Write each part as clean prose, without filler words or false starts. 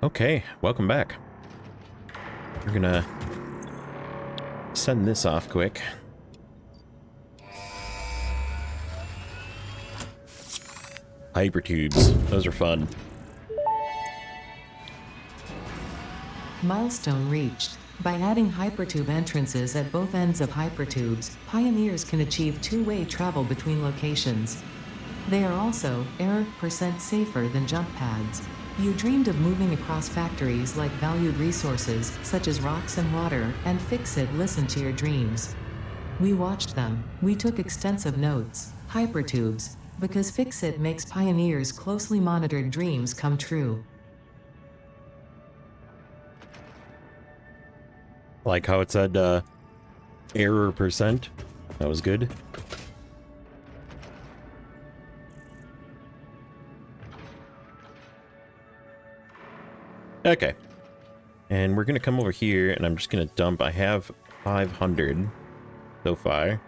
Okay, welcome back. We're gonna send this off quick. Hypertubes, those are fun. Milestone reached. By adding hypertube entrances at both ends of hypertubes, pioneers can achieve two-way travel between locations. They are also % safer than jump pads. You dreamed of moving across factories like valued resources, such as rocks and water, and Fix-It listened to your dreams. We watched them. We took extensive notes. Hypertubes. Because Fix-It makes pioneers' closely monitored dreams come true. Like how it said, error %. That was good. Okay. And we're gonna come over here, and I'm just gonna dump. I have 500 so far.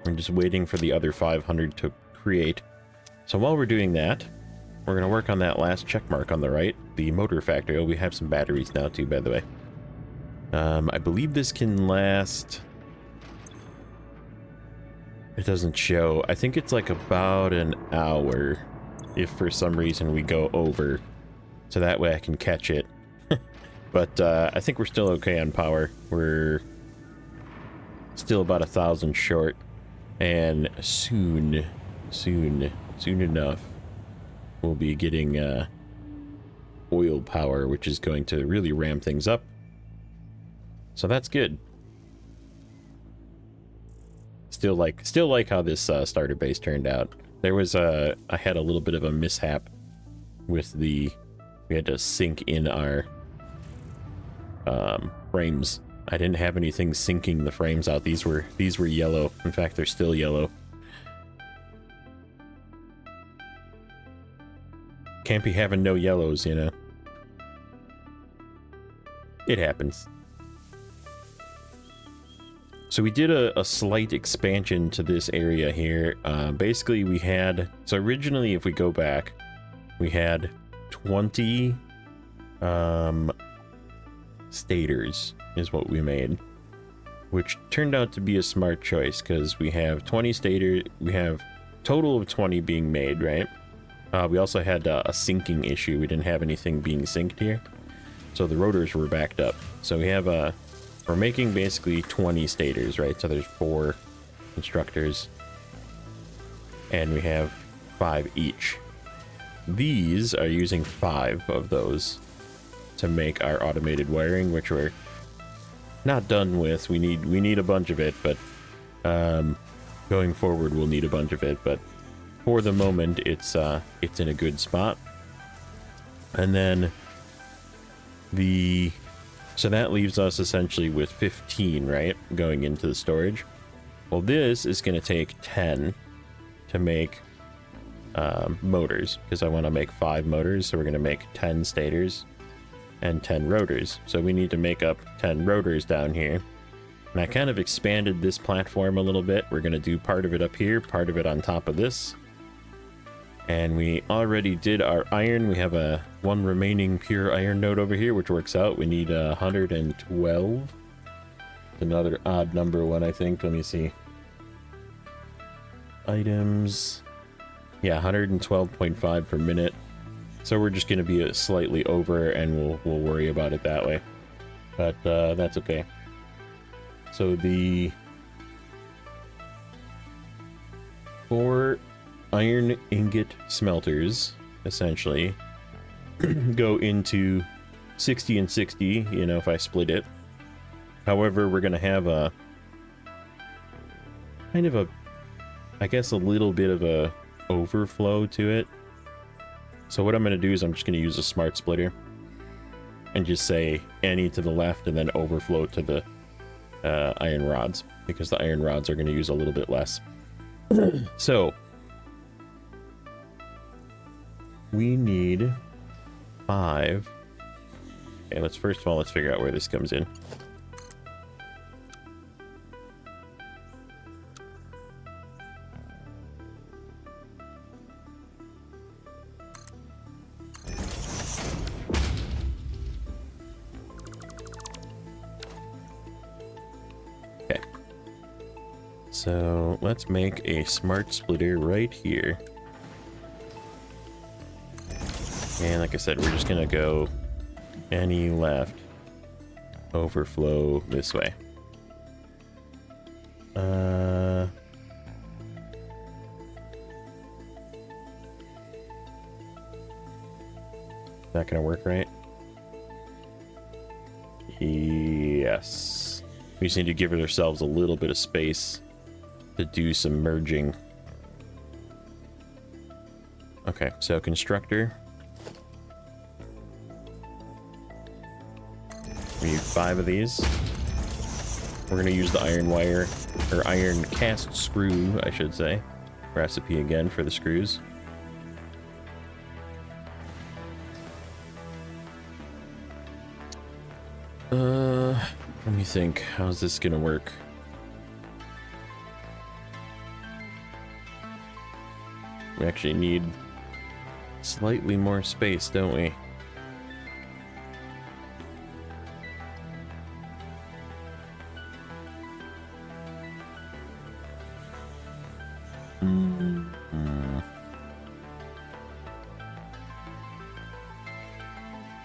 I'm just waiting for the other 500 to create. So while we're doing that, we're gonna work on that last check mark on the right, the motor factory. Oh, we have some batteries now too, by the way. I believe this can last... It doesn't show. I think it's like about an hour if for some reason we go over. So that way I can catch it. But I think we're still okay on power. We're still about 1,000 short. And soon enough, we'll be getting oil power, which is going to really ramp things up. So that's good. Still like how this starter base turned out. There was I had a little bit of a mishap with we had to sync in our frames. I didn't have anything syncing the frames out. These were yellow. In fact, they're still yellow. Can't be having no yellows, you know. It happens. So we did a slight expansion to this area here. Basically, we had... So originally, if we go back, we had 20 stators is what we made. Which turned out to be a smart choice, because we have 20 stators. We have total of 20 being made, right? We also had a syncing issue. We didn't have anything being synced here. So the rotors were backed up. So we have we're making basically 20 stators, right? So there's 4 constructors. And we have 5 each. These are using 5 of those to make our automated wiring, which we're not done with. We need a bunch of it, but going forward we'll need a bunch of it. But for the moment, it's in a good spot. And then so that leaves us essentially with 15, right? Going into the storage. Well, this is going to take 10 to make motors, because I want to make 5 motors. So we're going to make 10 stators and 10 rotors. So we need to make up 10 rotors down here. And I kind of expanded this platform a little bit. We're going to do part of it up here, part of it on top of this. And we already did our iron. We have one remaining pure iron node over here, which works out. We need 112. Another odd number one, I think. Let me see. Items. Yeah, 112.5 per minute. So we're just going to be slightly over, and we'll worry about it that way. But that's okay. So the 4 iron ingot smelters essentially go into 60 and 60, you know, if I split it. However, we're going to have a kind of I guess a little bit of a overflow to it. So what I'm going to do is I'm just going to use a smart splitter and just say any to the left and then overflow to the iron rods, because the iron rods are going to use a little bit less. So we need 5. Okay, let's figure out where this comes in. So let's make a smart splitter right here. And like I said, we're just gonna go any left, overflow this way. Not gonna work, right? Yes. We just need to give ourselves a little bit of space to do some merging. Okay, so constructor. We need 5 of these. We're gonna use the iron wire, or iron cast screw, I should say. Recipe again for the screws. Let me think. How's this gonna work? We actually need slightly more space, don't we?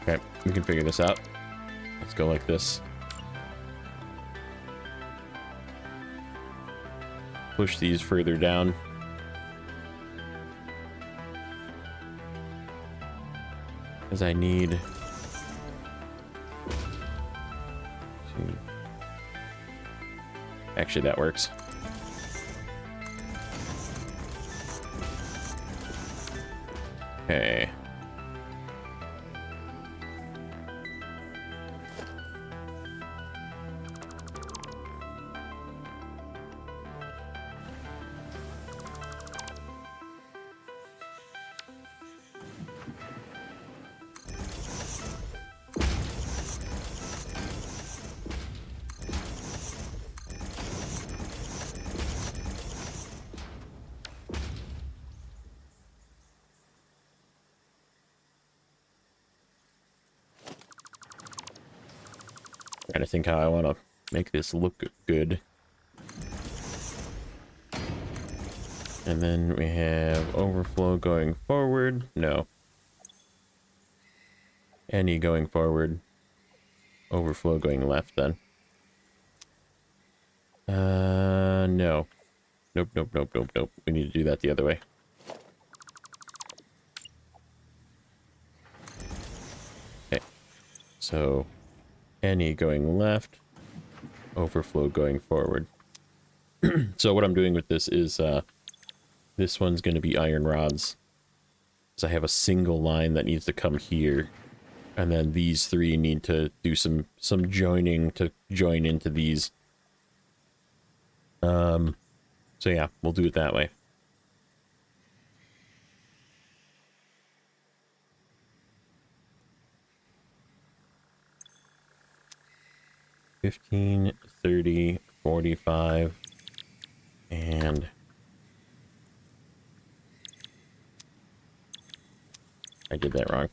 Okay, we can figure this out. Let's go like this. Push these further down. Because I need to... Actually, that works. Okay. Trying to think how I want to make this look good. And then we have overflow going forward. No. Any going forward. Overflow going left then. No. Nope, nope, nope, nope, nope. We need to do that the other way. Okay. So, any going left, overflow going forward. So what I'm doing with this is, this one's going to be iron rods. So I have a single line that needs to come here. And then these 3 need to do some joining to join into these. So yeah, we'll do it that way. $15, $30, $45, and I did that wrong.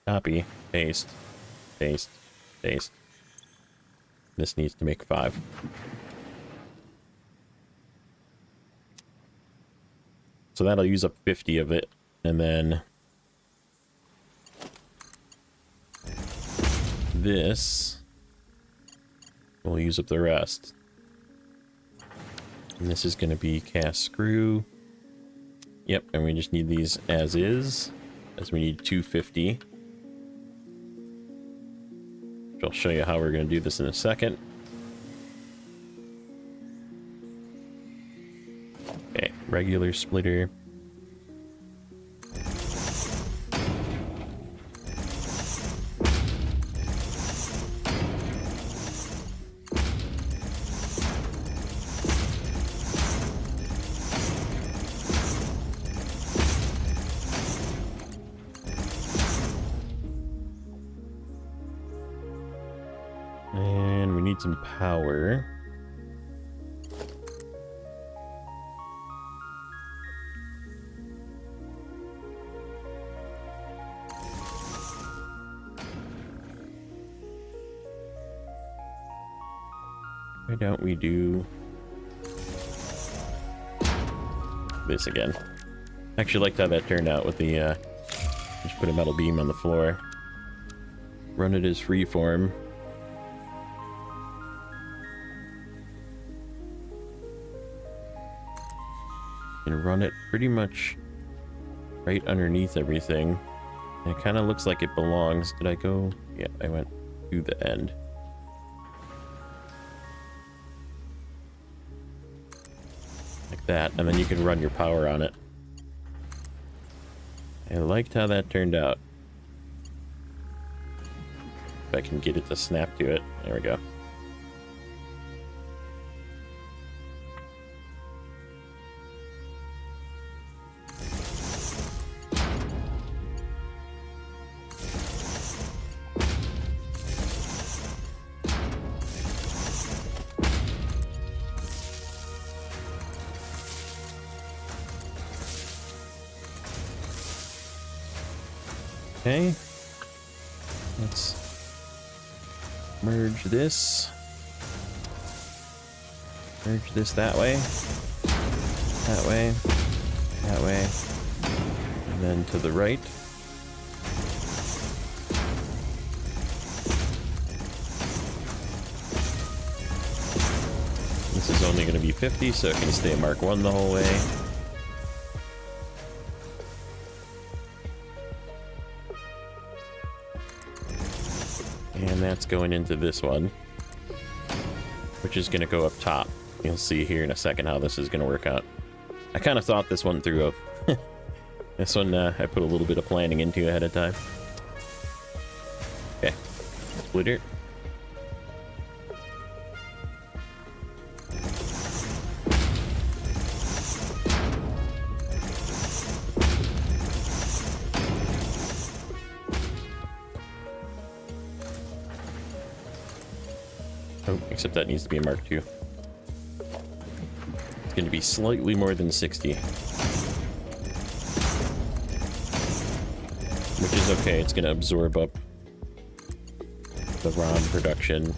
Copy, paste, paste, paste. This needs to make 5. So that'll use up 50 of it, and then this will use up the rest. And this is going to be cast screw. Yep, and we just need these as is, as we need 250. Which I'll show you how we're going to do this in a second. Okay, regular splitter. And we need some power. Why don't we do this again? Actually liked how that turned out with the, just put a metal beam on the floor. Run it as freeform. And run it pretty much right underneath everything. And it kind of looks like it belongs. Did I go? Yeah, I went to the end. Like that, and then you can run your power on it. I liked how that turned out. If I can get it to snap to it. There we go. Okay, let's merge this that way, that way, and then to the right. This is only going to be 50, so it can stay Mark 1 the whole way. And that's going into this one, which is going to go up top. You'll see here in a second how this is going to work out. I kind of thought this one through. This one I put a little bit of planning into ahead of time. Okay, splitter. Oh, except that needs to be a Mark II. It's going to be slightly more than 60. Which is okay, it's going to absorb up the ROM production.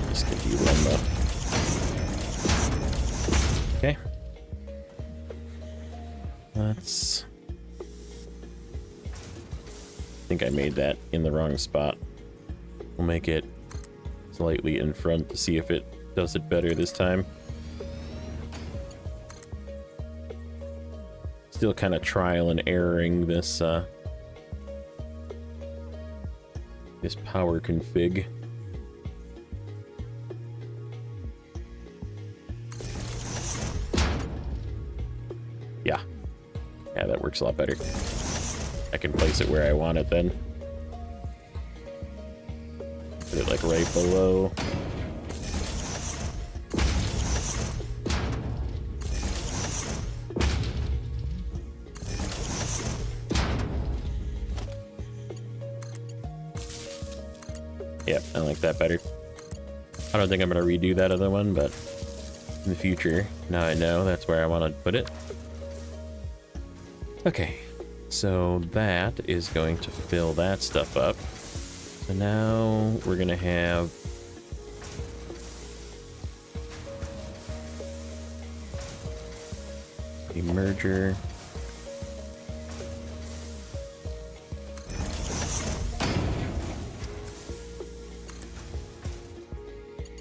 This could be run though. Okay. Let's... I think I made that in the wrong spot. We'll make it slightly in front to see if it does it better this time. Still kind of trial and erroring this this power config. Yeah, that works a lot better. I can place it where I want it then. Put it like right below. Yep, I like that better. I don't think I'm going to redo that other one, but in the future, now I know that's where I want to put it. Okay, so that is going to fill that stuff up. So now we're going to have a merger.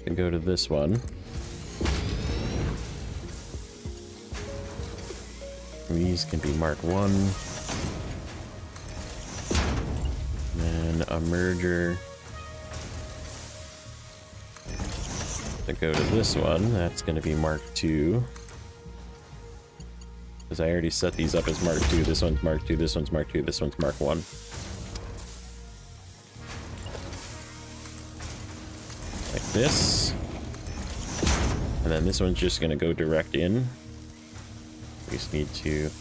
And go to this one. These can be Mark 1. And then a merger. To go to this one, that's going to be Mark 2. Because I already set these up as Mark 2. This one's Mark 2, this one's Mark 2, this one's Mark 1. Like this. And then this one's just going to go direct in. We just need to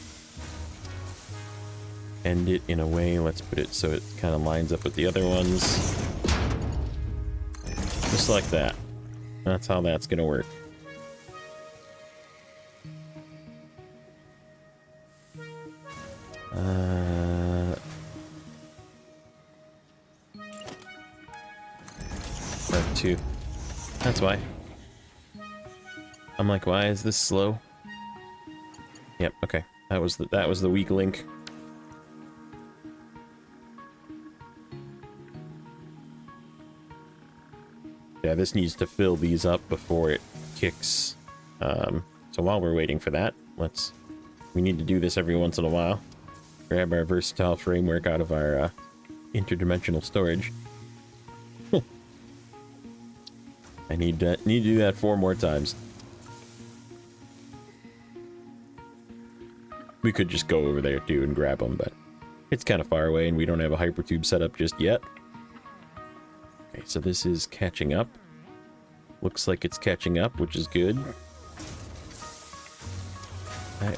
end it in a way. Let's put it so it kind of lines up with the other ones. Just like that. That's how that's going to work. Part 2. That's why. I'm like, why is this slow? Yep, okay. That was the weak link. Yeah, this needs to fill these up before it kicks. So while we're waiting for that, we need to do this every once in a while. Grab our versatile framework out of our interdimensional storage. I need to do that 4 more times. We could just go over there too and grab them, but it's kind of far away and we don't have a hypertube set up just yet. Okay, so this is catching up. Looks like it's catching up, which is good.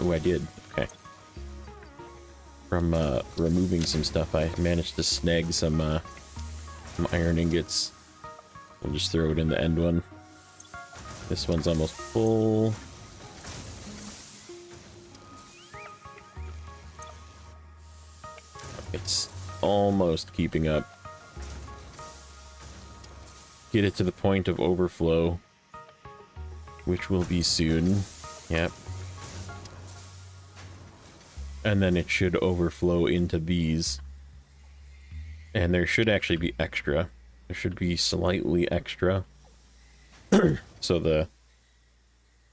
Oh, I did. Okay. From removing some stuff, I managed to snag some iron ingots. We'll just throw it in the end one. This one's almost full. It's almost keeping up. Get it to the point of overflow, which will be soon. Yep. And then it should overflow into these. And there should actually be extra. There should be slightly extra. So the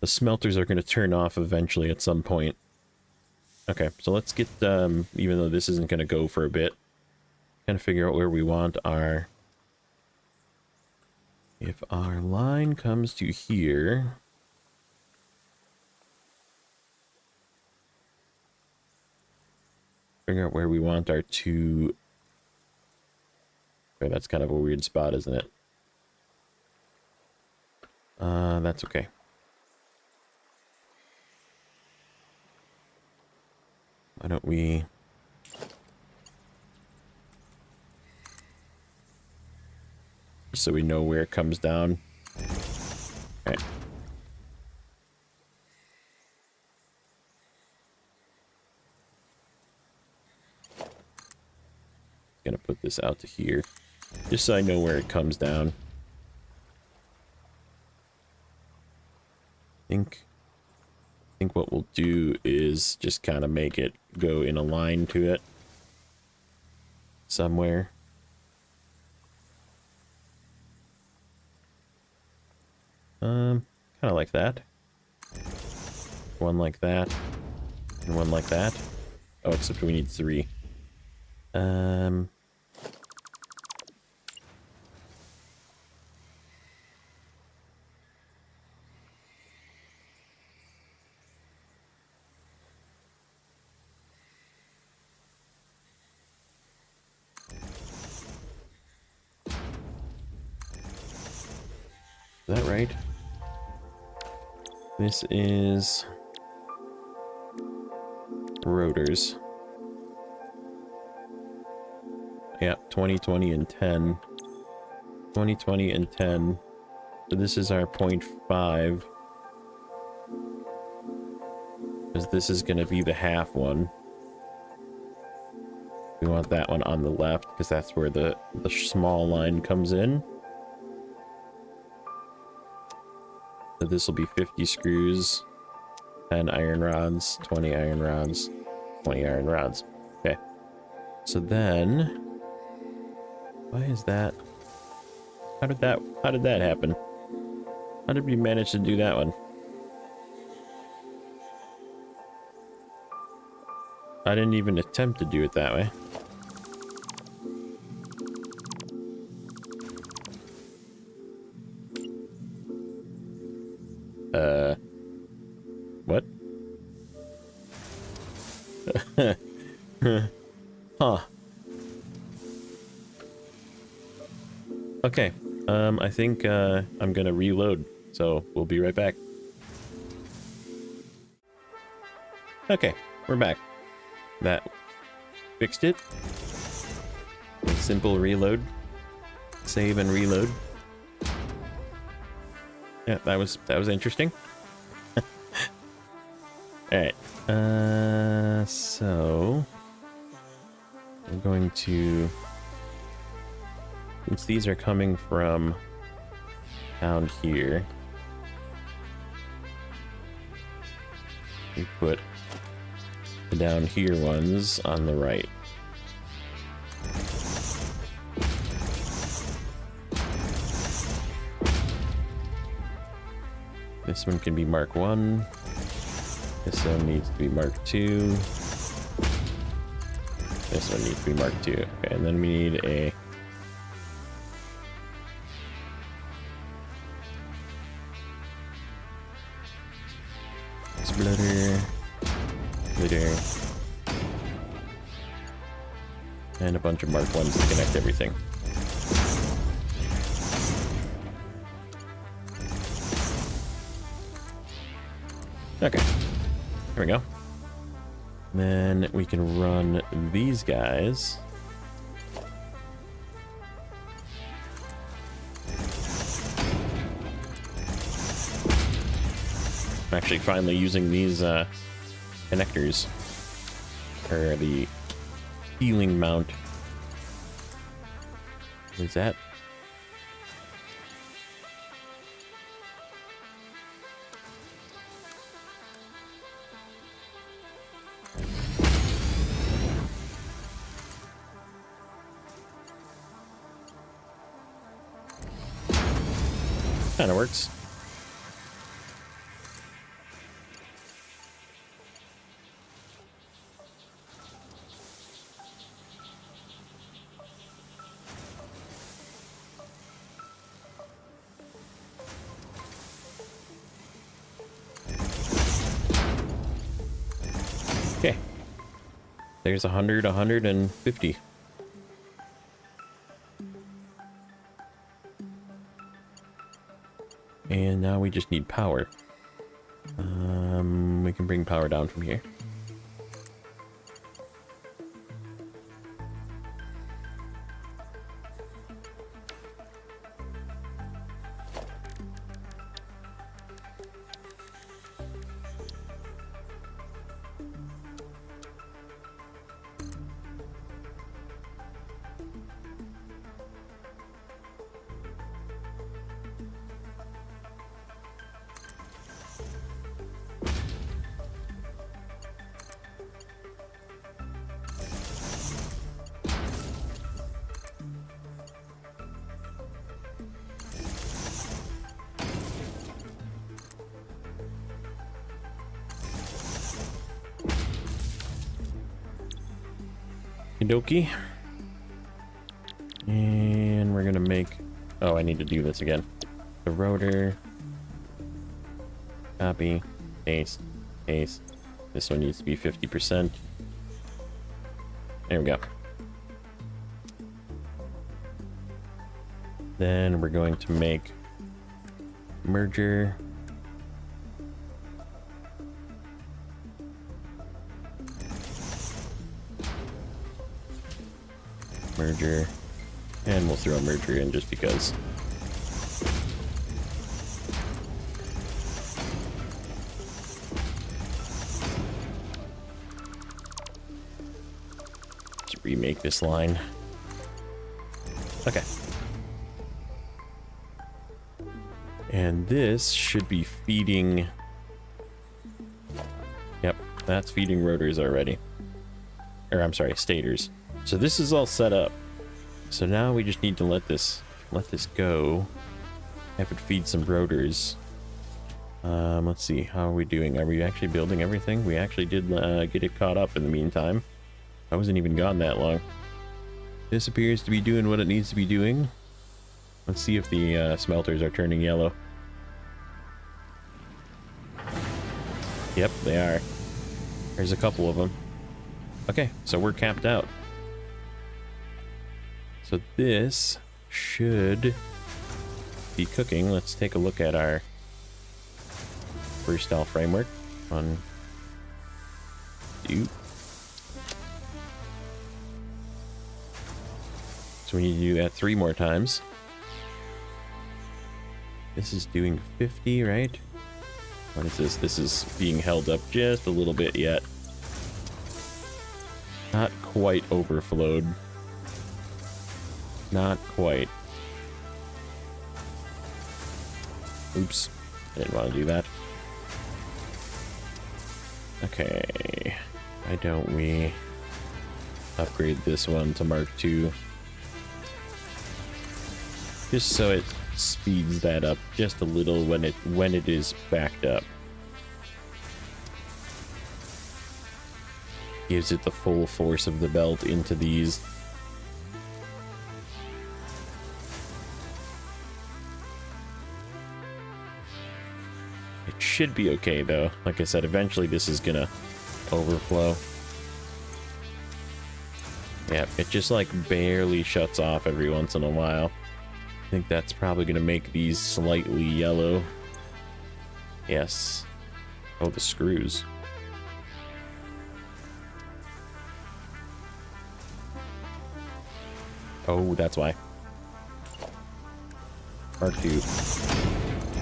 smelters are going to turn off eventually at some point. Okay, so let's get, even though this isn't going to go for a bit, kind of figure out where we want our... If our line comes to here... Figure out where we want our 2... Okay, that's kind of a weird spot, isn't it? That's okay. Why don't we... So we know where it comes down. Okay. Gonna put this out to here, just so I know where it comes down. I think what we'll do is just kind of make it go in a line to it somewhere. Kind of like that. One like that, and one like that. Oh, except we need 3. Is that right? This is rotors. Yeah, 2020 and 10. 2020 and 10. So this is our 0.5. Because this is going to be the half one. We want that one on the left, because that's where the small line comes in. So this will be 50 screws, 10 iron rods, 20 iron rods, 20 iron rods. Okay. So then... Why is that? How did that happen? How did we manage to do that one? I didn't even attempt to do it that way. What? Huh. Okay, I think I'm gonna reload, so we'll be right back. Okay, we're back. That fixed it. A simple reload. Save and reload. Yeah, that was interesting. Alright, so... I'm going to, since these are coming from down here, we put the down here ones on the right. This one can be Mark 1. This one needs to be Mark 2. This one needs to be Mark 2. Okay, and then we need a splitter, and a bunch of Mark 1s to connect everything. Okay, here we go. Then we can run these guys. I'm actually finally using these connectors, or the healing mount. What is that? Kind of works. Okay. There's 100, 150. And now we just need power. We can bring power down from here. Okie dokie. And we're gonna make, oh, I need to do this again. The rotor, copy, paste, paste. This one needs to be 50%. There we go. Then we're going to make merger. Merger, and we'll throw a merger in just because. Let's remake this line. Okay. And this should be feeding. Yep, that's feeding rotors already. Or I'm sorry, stators. So this is all set up. So now we just need to let this go. Have it feed some rotors. Let's see, how are we doing? Are we actually building everything? We actually did get it caught up in the meantime. I wasn't even gone that long. This appears to be doing what it needs to be doing. Let's see if the smelters are turning yellow. Yep, they are. There's a couple of them. Okay, so we're capped out. So this should be cooking. Let's take a look at our freestyle framework. 1, 2. So we need to do that 3 more times. This is doing 50, right? What is this? This is being held up just a little bit yet. Not quite overflowed. Not quite. Oops. I didn't want to do that. Okay. Why don't we upgrade this one to Mark II? Just so it speeds that up just a little when it is backed up. Gives it the full force of the belt into these. It should be okay though. Like I said, eventually this is gonna overflow. Yeah, it just like barely shuts off every once in a while. I think that's probably gonna make these slightly yellow. Yes. Oh, the screws. Oh, that's why. Mark II.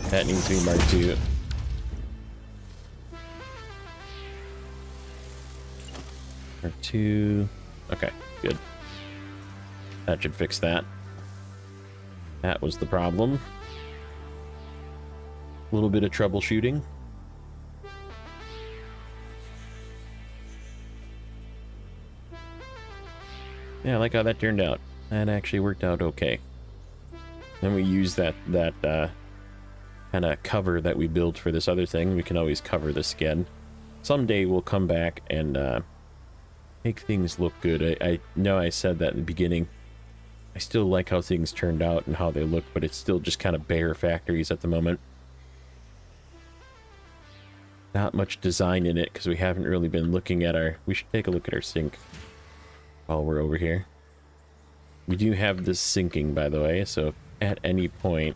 That needs to be Mark II. Mark II. Okay, good. That should fix that. That was the problem. A little bit of troubleshooting. Yeah, I like how that turned out. That actually worked out okay. Then we use that kind of cover that we built for this other thing. We can always cover this again. Someday we'll come back and make things look good. I know I said that in the beginning. I still like how things turned out and how they look, but it's still just kind of bare factories at the moment. Not much design in it because we haven't really been looking at our... We should take a look at our sink while we're over here. We do have this sinking, by the way, so at any point...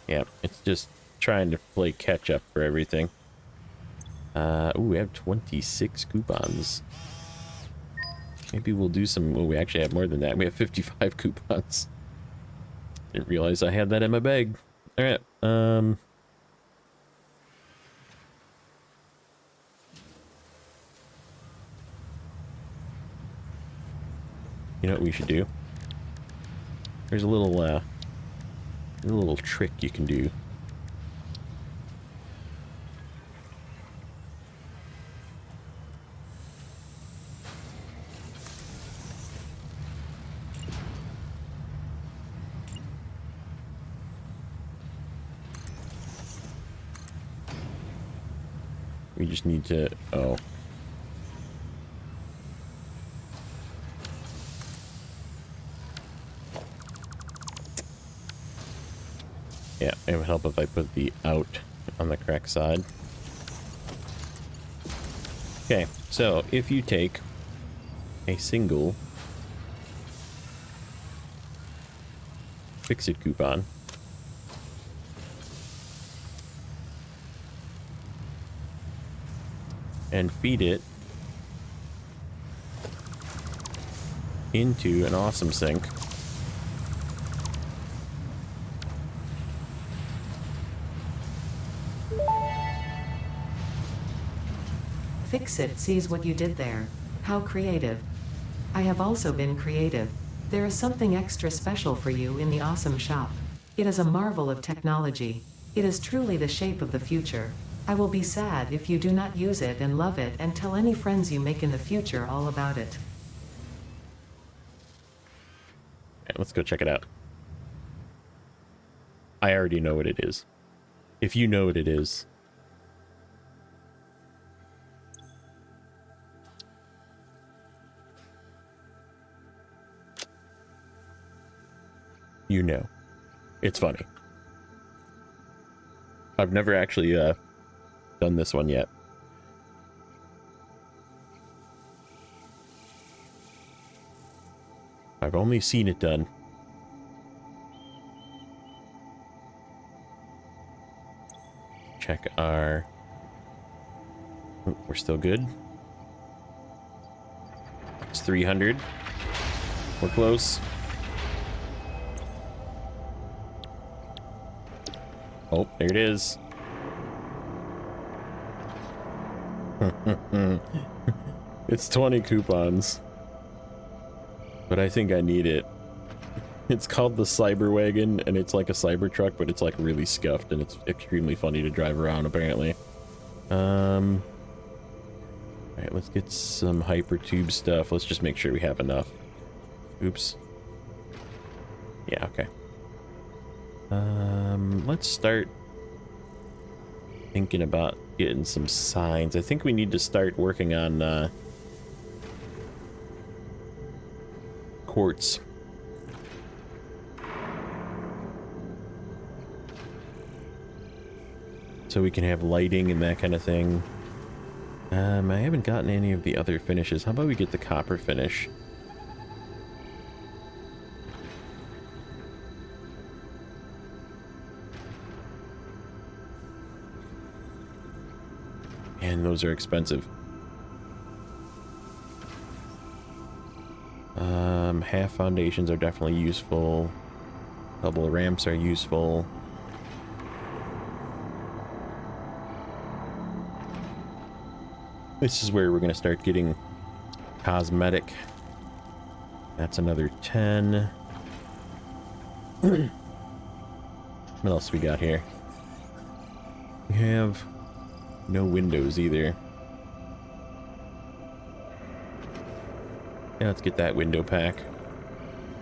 Yeah, it's just trying to play catch up for everything. Ooh, we have 26 coupons. Maybe we'll do some... Oh, we actually have more than that. We have 55 coupons. Didn't realize I had that in my bag. Alright, you know what we should do? There's a little trick you can do. We just need to... Oh. Yeah, it would help if I put the out on the correct side. Okay, so if you take a single Fix-It coupon, and feed it into an awesome sink, Fix-It sees what you did there. How creative. I have also been creative. There is something extra special for you in the awesome shop. It is a marvel of technology. It is truly the shape of the future. I will be sad if you do not use it and love it and tell any friends you make in the future all about it. Okay, let's go check it out. I already know what it is. If you know what it is... You know. It's funny. I've never actually done this one yet. I've only seen it done. Check our... Oh, we're still good. It's 300. We're close. Oh, there it is. It's 20 coupons. But I think I need it. It's called the Cyber Wagon, and it's like a cyber truck, but it's like really scuffed, and it's extremely funny to drive around, apparently. Alright, let's get some hypertube stuff. Let's just make sure we have enough. Oops. Yeah, okay. Let's start thinking about getting some signs. I think we need to start working on, quartz. So we can have lighting and that kind of thing. I haven't gotten any of the other finishes. How about we get the copper finish? And those are expensive. Half foundations are definitely useful. Double ramps are useful. This is where we're going to start getting cosmetic. That's another 10. What else we got here? We have no windows either. Yeah, let's get that window pack.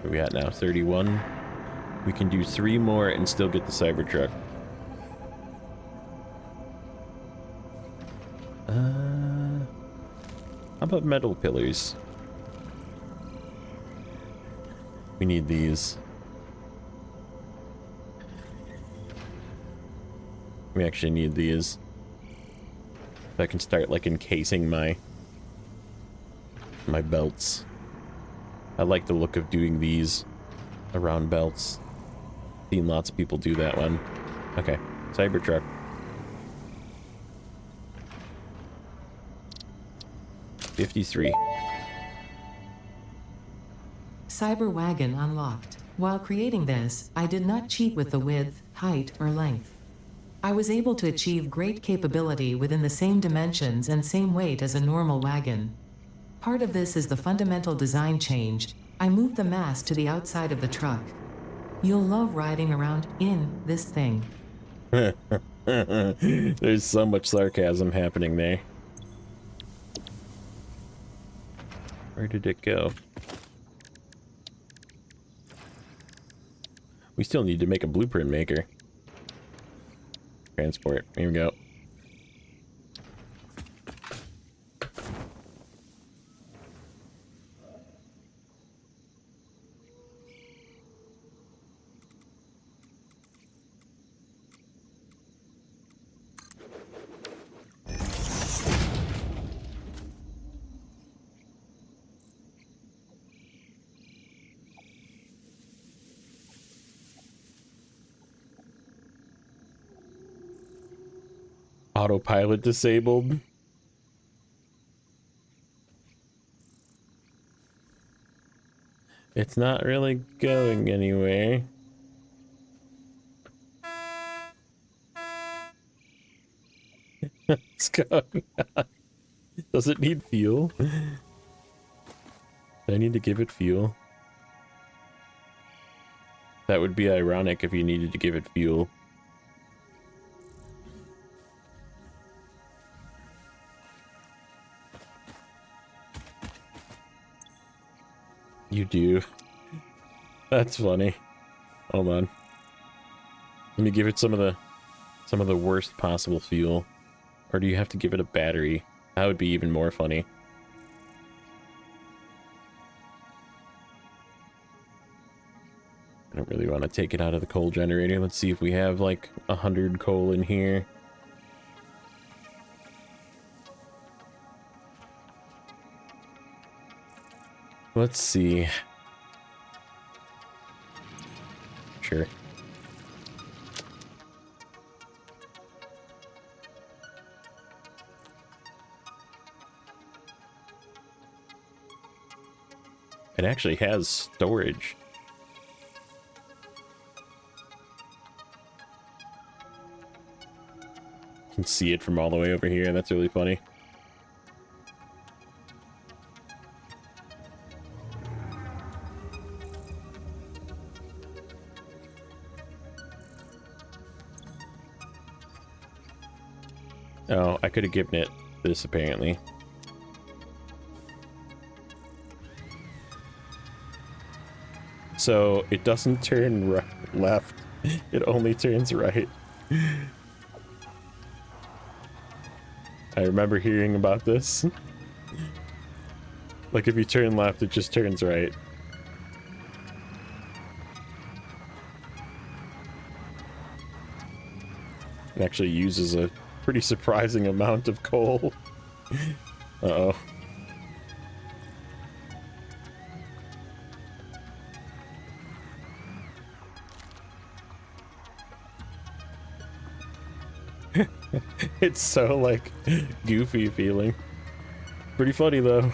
Where we at now? 31. We can do 3 more and still get the Cybertruck. How about metal pillars? We need these. We actually need these. So I can start like encasing my belts. I like the look of doing these around belts. Seen lots of people do that one. Okay, Cybertruck. $53. Cyber Wagon unlocked. While creating this, I did not cheat with the width, height, or length. I was able to achieve great capability within the same dimensions and same weight as a normal wagon. Part of this is the fundamental design change. I moved the mass to the outside of the truck. You'll love riding around in this thing. There's so much sarcasm happening there. Where did it go? We still need to make a blueprint maker. Transport. Here we go. Autopilot disabled. It's not really going anywhere. What's going on? Does it need fuel? Do I need to give it fuel? That would be ironic if you needed to give it fuel. You do. That's funny. Hold on. Let me give it some of the worst possible fuel. Or do you have to give it a battery? That would be even more funny. I don't really want to take it out of the coal generator. Let's see if we have like 100 coal in here. Let's see. Sure. It actually has storage. can see it from all the way over here. That's really funny. Oh, I could have given it this apparently. So it doesn't turn left, it only turns right. I remember hearing about this. Like if you turn left, it just turns right. It actually uses a pretty surprising amount of coal. Uh-oh. It's so, like, goofy feeling. Pretty funny, though.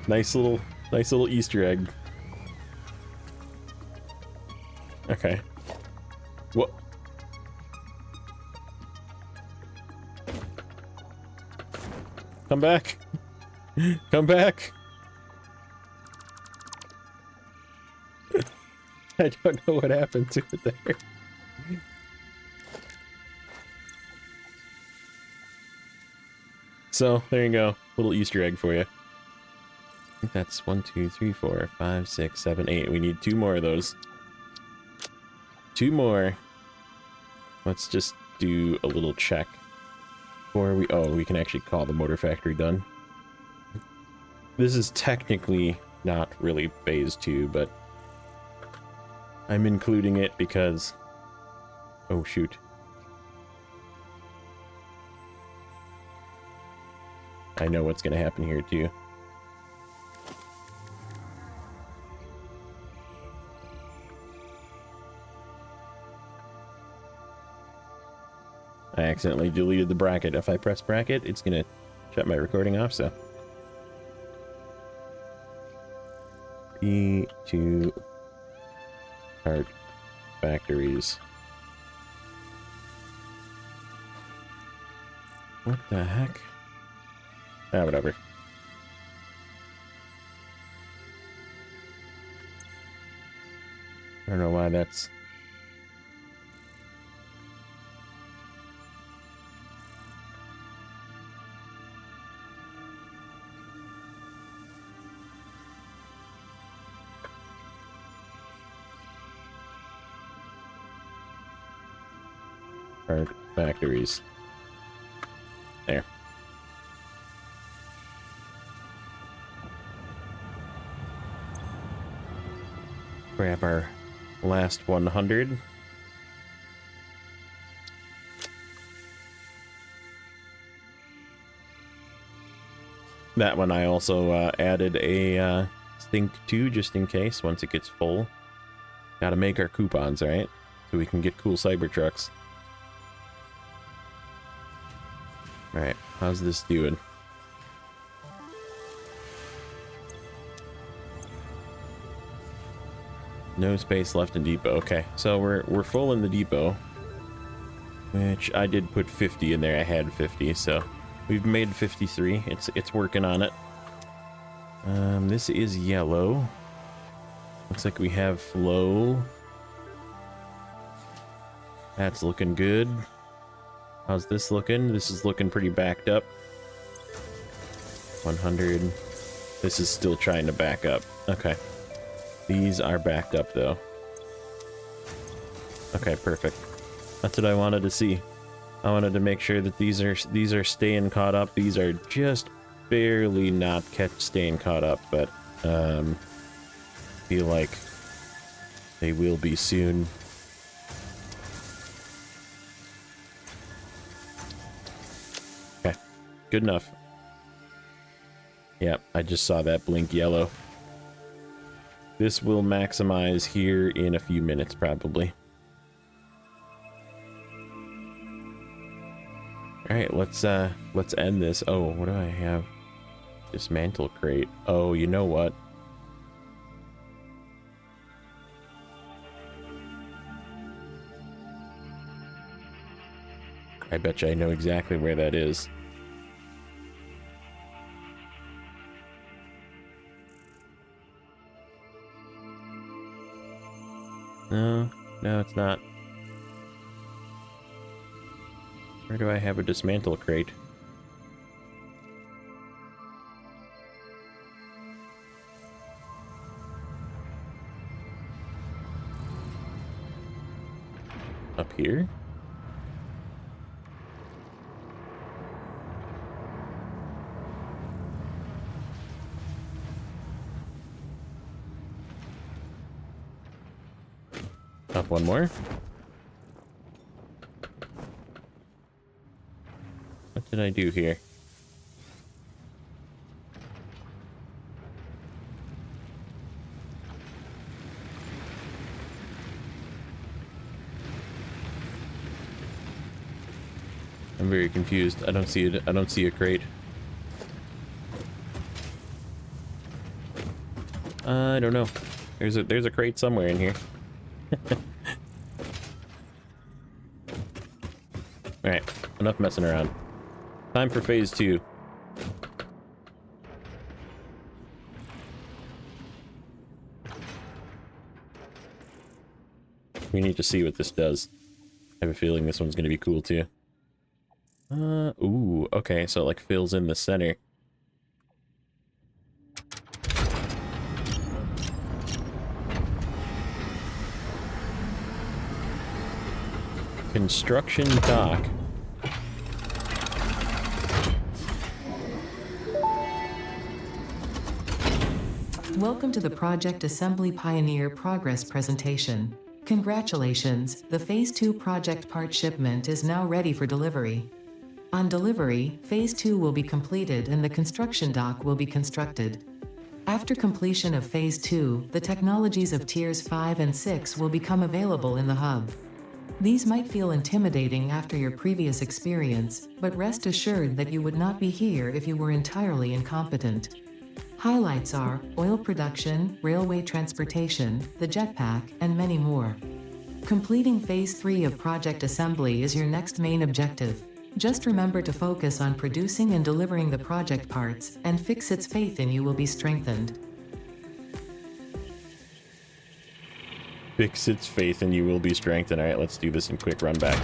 Nice little Easter egg. Okay. What? Come back. Come back. I don't know what happened to it there. So, there you go. Little Easter egg for you. I think that's 1, 2, 3, 4, 5, 6, 7, 8. We need 2 more of those. 2 more. Let's just do a little check. Before we... Oh, we can actually call the motor factory done. This is technically not really phase 2, but I'm including it because... Oh, shoot. I know what's going to happen here, too. I accidentally deleted the bracket. If I press bracket, it's going to shut my recording off, so... P2 part factories. What the heck? Ah, whatever. I don't know why that's... Part factories. There. Grab our last 100. That one I also added a sink to just in case once it gets full. Gotta make our coupons, right? So we can get cool Cybertrucks. Alright, how's this doing? No space left in depot. Okay, so we're full in the depot, which I did put 50 in there. I had 50, so we've made 53. It's working on it. This is yellow. Looks like we have flow. That's looking good. How's this looking? This is looking pretty backed up. 100. This is still trying to back up. Okay. These are backed up though. Okay, perfect. That's what I wanted to see. I wanted to make sure that these are staying caught up. These are just barely not staying caught up, but feel like they will be soon. Okay, good enough. Yep, I just saw that blink yellow. This will maximize here in a few minutes, probably. Alright, let's end this. Oh, what do I have? Dismantle crate. Oh, you know what? I bet you I know exactly where that is. No, no, it's not. Where do I have a dismantle crate? Up here? Up one more. What did I do here? I'm very confused. I don't see it. I don't see a crate. I don't know. There's a crate somewhere in here. Alright, enough messing around. Time for phase 2. We need to see what this does. I have a feeling this one's gonna be cool too. Ooh, okay, so it like fills in the center. Construction dock. Welcome to the Project Assembly Pioneer Progress presentation. Congratulations, the Phase 2 project part shipment is now ready for delivery. On delivery, Phase 2 will be completed and the construction dock will be constructed. After completion of Phase 2, the technologies of Tiers 5 and 6 will become available in the hub. These might feel intimidating after your previous experience, but rest assured that you would not be here if you were entirely incompetent. Highlights are oil production, railway transportation, the jetpack, and many more. Completing Phase 3 of Project Assembly is your next main objective. Just remember to focus on producing and delivering the project parts, and Fixit's faith in you will be strengthened. Fixit's faith in you will be strengthened. Alright, let's do this in quick run back.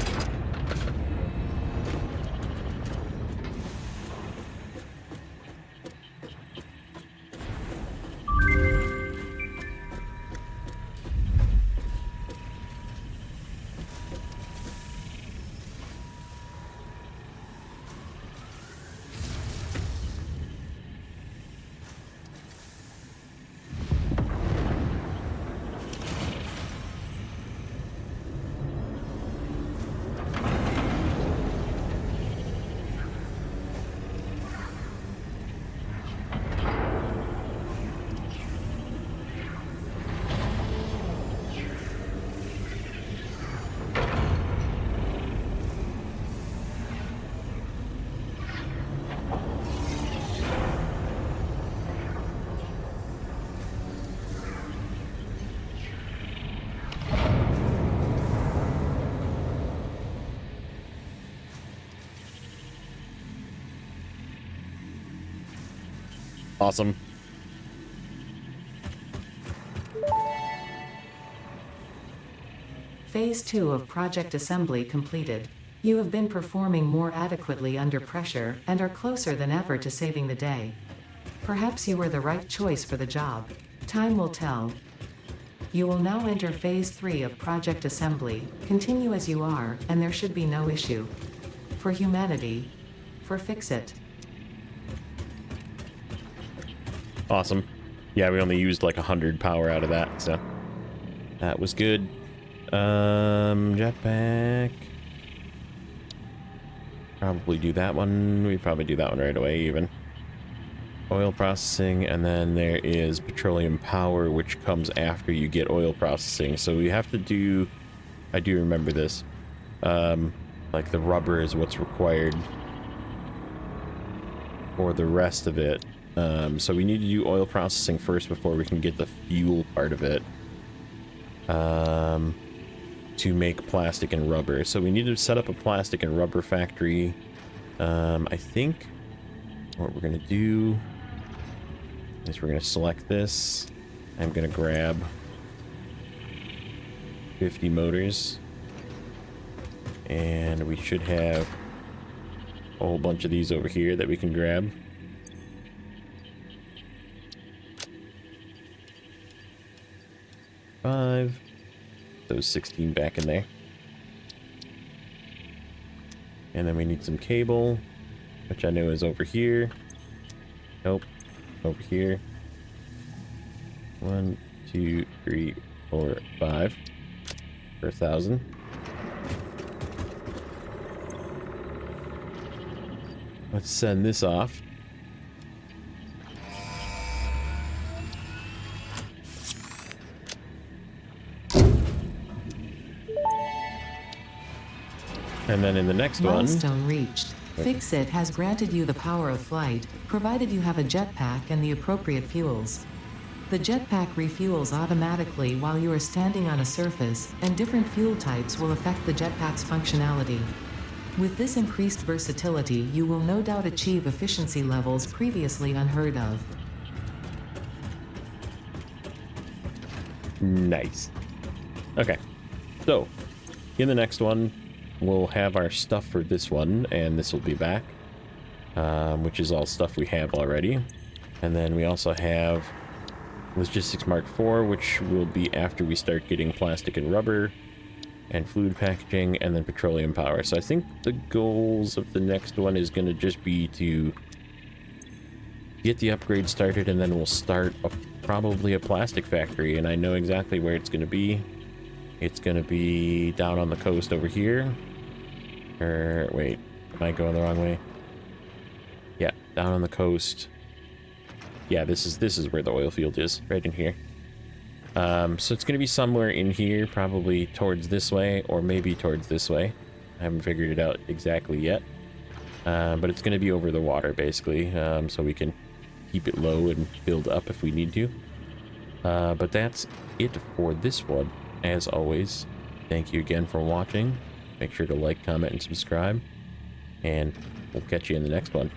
Awesome. Phase 2 of Project Assembly completed. You have been performing more adequately under pressure and are closer than ever to saving the day. Perhaps you were the right choice for the job. Time will tell. You will now enter Phase 3 of Project Assembly. Continue as you are, and there should be no issue. For humanity. For Fixit. Awesome. Yeah, we only used like 100 power out of that, so that was good. Jetpack. Probably do that one. We probably do that one right away even. Oil processing, and then there is petroleum power, which comes after you get oil processing. So we have to do, I do remember this, like the rubber is what's required for the rest of it. So we need to do oil processing first before we can get the fuel part of it. to make plastic and rubber. So we need to set up a plastic and rubber factory. I think what we're going to do is we're going to select this. I'm going to grab 50 motors. And we should have a whole bunch of these over here that we can grab. Five. Those 16 back in there. And then we need some cable, which I know is over here. Nope. Over here. 1, 2, 3, 4, 5. For 1,000. Let's send this off. And then in the next one... Milestone reached. Fix-It has granted you the power of flight, provided you have a jetpack and the appropriate fuels. The jetpack refuels automatically while you are standing on a surface, and different fuel types will affect the jetpack's functionality. With this increased versatility, you will no doubt achieve efficiency levels previously unheard of. Nice. Okay. So, in the next one, we'll have our stuff for this one, and this will be back, which is all stuff we have already. And then we also have Logistics Mark IV, which will be after we start getting plastic and rubber, and fluid packaging, and then petroleum power. So I think the goals of the next one is going to just be to get the upgrade started, and then we'll start probably a plastic factory, and I know exactly where it's going to be. It's going to be down on the coast over here. Or, wait, am I going the wrong way? Yeah, down on the coast. Yeah, this is where the oil field is, right in here. So it's going to be somewhere in here, probably towards this way, or maybe towards this way. I haven't figured it out exactly yet. But it's going to be over the water, basically, so we can keep it low and build up if we need to. But that's it for this one. As always, thank you again for watching. Make sure to like, comment, and subscribe. And we'll catch you in the next one.